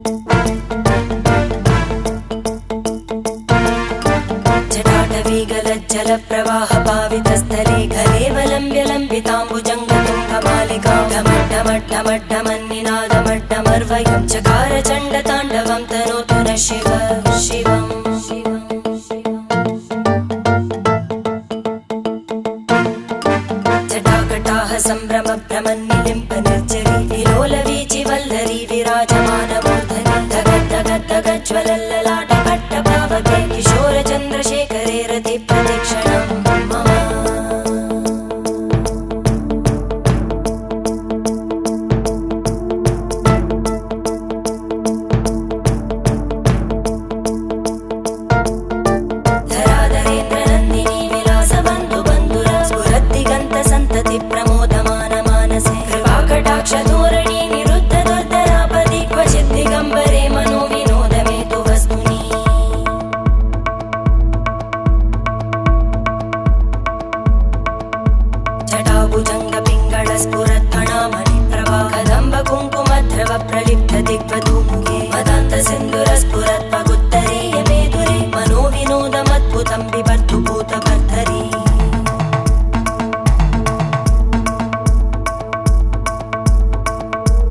जटाटवीगलज्जलप्रवाहपावितस्थले घलेवलम्ब्य लम्बिताम्बुजङ्गतुङ्गमालिकां ढमड्ढमड्ढमड्ढमन्निनादमड्ढमर्वयं चकार चण्डताण्डवं तनोतु नः शिव शिवम् जटाकटाः सम्भ्रमभ्रमन्निलिम्ब निर्जरी विलोलवीचि वल्लरी विराजमानमूर्धनि धगद्धगद्धगज्ज्वलल्ललाटकट्टपावके किशोरचन्द्रशेखरे रतिप्रतिक्षणं मम धराधरेन्द्रनन्दिनी विलासबन्धुबन्धुर स्फुरद्दिगन्तसन्तति प्रमोदमानमानसे कृपाकटाक्षधोरणी निरुद्धदुर्धरापदि क्वचिद्दिगम्बरे मनोविनोदमेतु वस्तुनि जटाभुजङ्गपिङ्गळस्फुरत्फणामणिप्रभा कदम्बकुङ्कुमद्रव प्रलिप्तदिग्वधूमुखे मदान्तसिन्धुरस्फुरत्पगुत्तरीयमेधुरे मनोविनोदमद्भुतं बिभर्तु भूतभर्तु